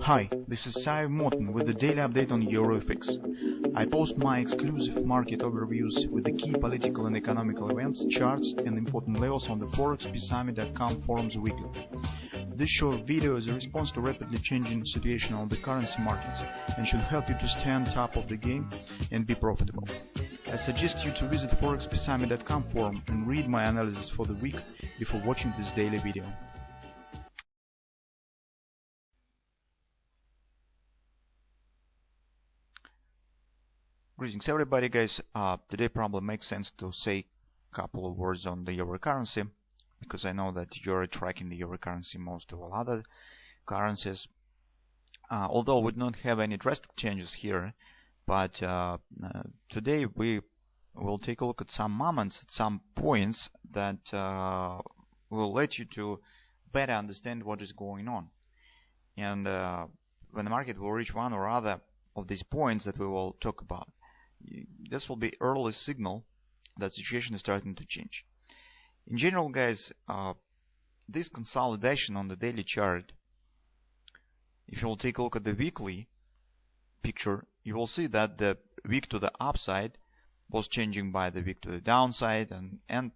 Hi, this is Sive Morten with the daily update on EuroFX. I post my exclusive market overviews with the key political and economical events, charts and important levels on the ForexPeaceArmy.com forums weekly. This short video is a response to rapidly changing situation on the currency markets and should help you to stay on top of the game and be profitable. I suggest you to visit ForexPeaceArmy.com forum and read my analysis for the week before watching this daily video. Greetings everybody, guys. Today probably makes sense to say a couple of words on the euro currency, because I know that you're tracking the euro currency most of all other currencies. Although we don't have any drastic changes here, but today we will take a look at some moments, at some points that will let you to better understand what is going on. And when the market will reach one or other of these points that we will talk about, this will be early signal that situation is starting to change. In general, guys, this consolidation on the daily chart, if you will take a look at the weekly picture, you will see that the week to the upside was changing by the week to the downside, and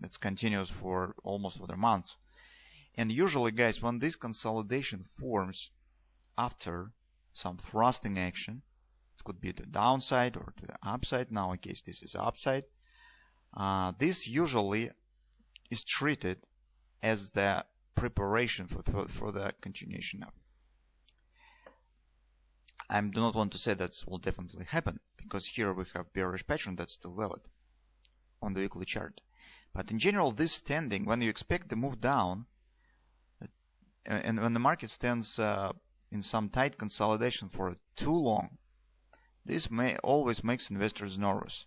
that's continuous for almost other months. And usually, guys, when this consolidation forms after some thrusting action, it could be the downside or to the upside. Now in case this is upside, this usually is treated as the preparation for the continuation up. I do not want to say that will definitely happen, because here we have bearish pattern that's still valid on the weekly chart. But in general, this standing, when you expect the move down, and when the market stands in some tight consolidation for too long, this may always makes investors nervous,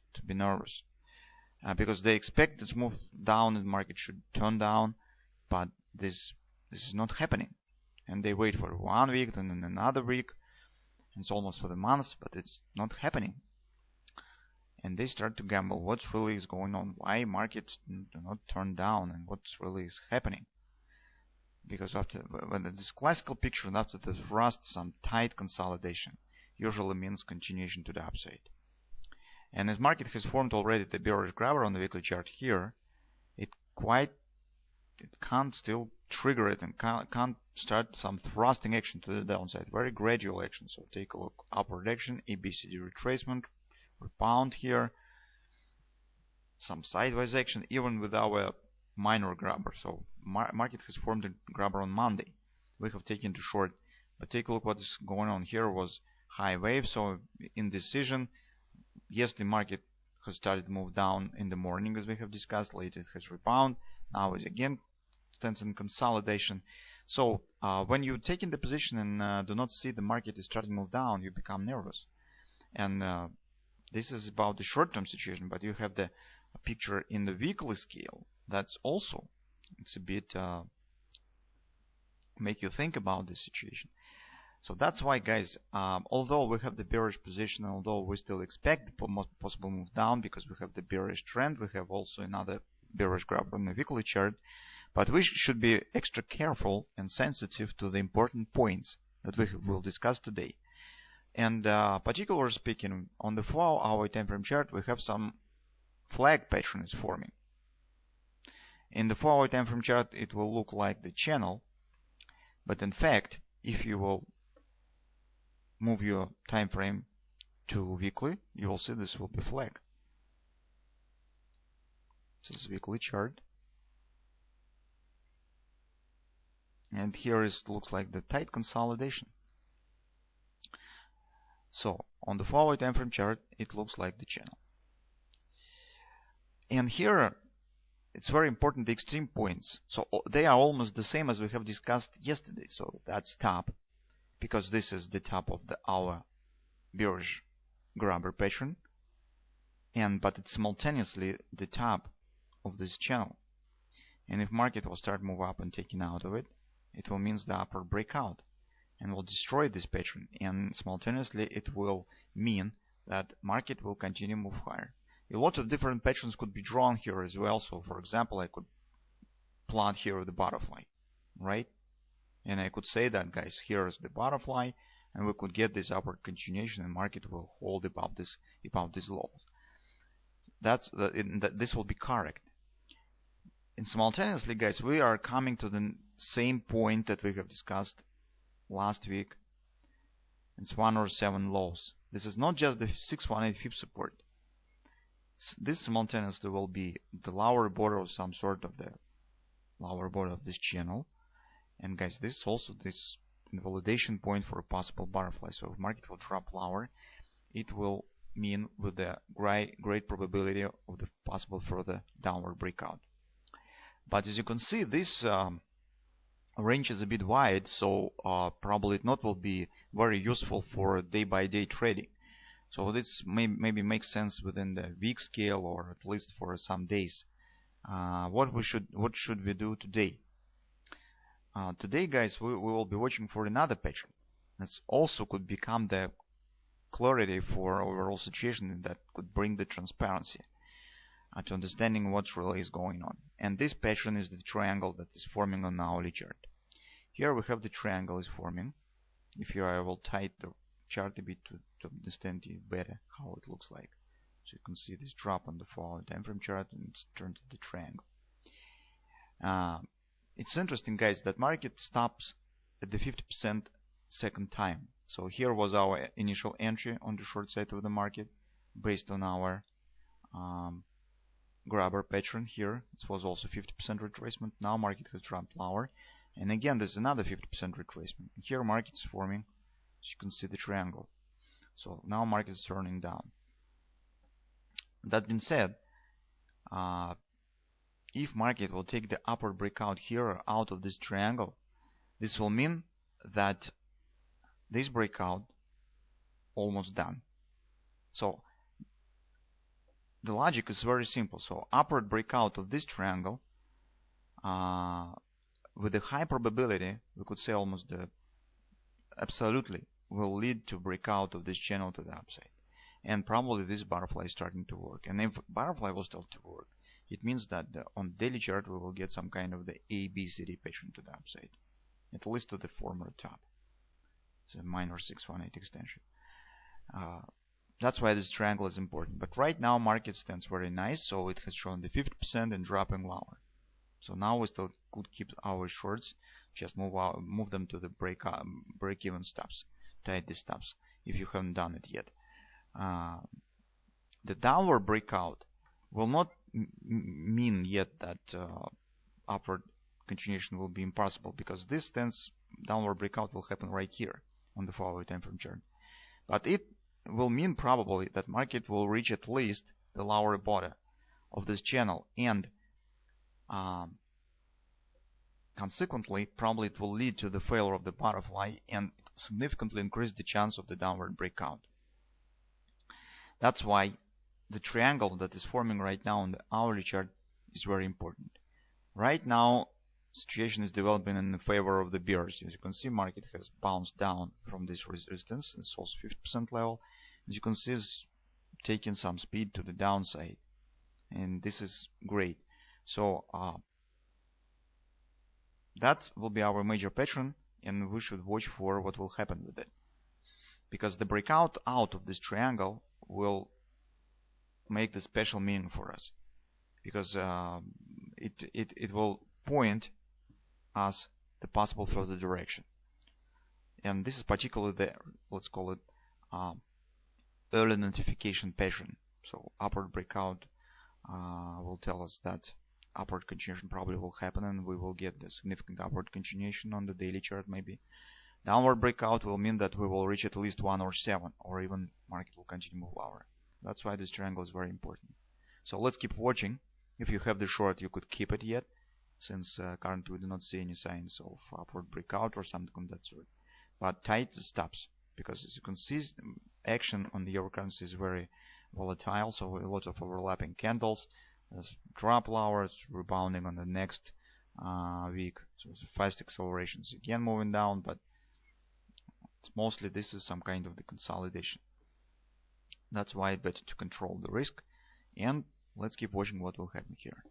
because they expect this move down and the market should turn down, but this is not happening, and they wait for 1 week, then another week, and it's almost for the months, but it's not happening. And they start to gamble what really is going on, why markets do not turn down, and what really is happening. Because after when this classical picture, and after the thrust, some tight consolidation usually means continuation to the upside. And as market has formed already the bearish grabber on the weekly chart here, it can't still trigger it and can't start some thrusting action to the downside. Very gradual action. So take a look, upward action, ABCD retracement, rebound here, some sideways action, even with our minor grabber. So market has formed a grabber on Monday. We have taken to short, but take a look what is going on here. Was high wave, so indecision. Yes, the market has started to move down in the morning, as we have discussed. Later it has rebound. Now it again stands in consolidation. So when you take in the position and do not see the market is starting to move down, you become nervous. And this is about the short-term situation, but you have the picture in the weekly scale. That's also, it's a bit make you think about this situation. So that's why, guys, although we have the bearish position, although we still expect the possible move down because we have the bearish trend, we have also another bearish graph on the weekly chart, but we should be extra careful and sensitive to the important points that we will discuss today. And particularly speaking, on the 4-hour time frame chart, we have some flag pattern is forming. In the 4-hour time frame chart, it will look like the channel, but in fact, if you will move your time frame to weekly, you will see this will be flag. This is weekly chart, and here is looks like the tight consolidation. So on the 4-hour time frame chart, it looks like the channel. And here it's very important, the extreme points. So they are almost the same as we have discussed yesterday. So that's top, because this is the top of our bearish grabber pattern, but it's simultaneously the top of this channel. And if market will start move up and taking out of it, it will mean the upper breakout and will destroy this pattern, and simultaneously it will mean that market will continue move higher. A lot of different patterns could be drawn here as well. So for example, I could plot here the butterfly, right? And I could say that, guys, here is the butterfly, and we could get this upward continuation, and market will hold above this low. This will be correct. And simultaneously, guys, we are coming to the same point that we have discussed last week. It's 107 lows. This is not just the 618 fib support. This simultaneously will be the lower border of some sort of the lower border of this channel. And guys, this is also this invalidation point for a possible butterfly. So if market will drop lower, it will mean with the great probability of the possible further downward breakout. But as you can see, this range is a bit wide, so probably it not will be very useful for day-by-day trading. So this maybe makes sense within the week scale, or at least for some days. What should we do today? Today, guys, we will be watching for another pattern. This also could become the clarity for overall situation that could bring the transparency to understanding what really is going on. And this pattern is the triangle that is forming on the hourly chart. Here we have the triangle is forming. If I will tighten the chart a bit to understand better how it looks like. So you can see this drop on the 4-hour time frame chart, and it's turned to the triangle. It's interesting, guys, that market stops at the 50% second time. So here was our initial entry on the short side of the market based on our grabber pattern here. It was also 50% retracement. Now market has dropped lower, and again there's another 50% retracement. Here market is forming, as you can see, the triangle. So now market is turning down. That being said, if market will take the upward breakout here out of this triangle, this will mean that this breakout almost done. So the logic is very simple. So upward breakout of this triangle with a high probability, we could say almost absolutely, will lead to breakout of this channel to the upside. And probably this butterfly is starting to work. And if butterfly will start to work, it means that on daily chart we will get some kind of the ABCD pattern to the upside, at least to the former top. So minor 618 extension. That's why this triangle is important. But right now market stands very nice, so it has shown the 50% and dropping lower. So now we still could keep our shorts, just move them to the break-even stops, tight these stops if you haven't done it yet. The downward breakout will not mean yet that upward continuation will be impossible, because this downward breakout will happen right here on the 4-hour time frame chart. But it will mean probably that market will reach at least the lower border of this channel, and consequently probably it will lead to the failure of the butterfly and significantly increase the chance of the downward breakout. That's why the triangle that is forming right now on the hourly chart is very important. Right now situation is developing in the favor of the bears. As you can see, market has bounced down from this resistance. It's also 50% level. As you can see, it's taking some speed to the downside, and this is great. So that will be our major pattern, and we should watch for what will happen with it, because the breakout out of this triangle will make the special meaning for us, because it will point us the possible further direction. And this is particularly the, let's call it, early notification pattern. So upward breakout will tell us that upward continuation probably will happen, and we will get the significant upward continuation on the daily chart. Maybe downward breakout will mean that we will reach at least 107, or even market will continue to move lower. That's why this triangle is very important. So let's keep watching. If you have the short, you could keep it yet, since currently we do not see any signs of upward breakout or something of that sort. But tight the stops, because as you can see, action on the euro currency is very volatile, so a lot of overlapping candles. There's drop lower, rebounding on the next week. So it's fast accelerations again moving down, but it's mostly this is some kind of the consolidation. That's why it's better to control the risk, and let's keep watching what will happen here.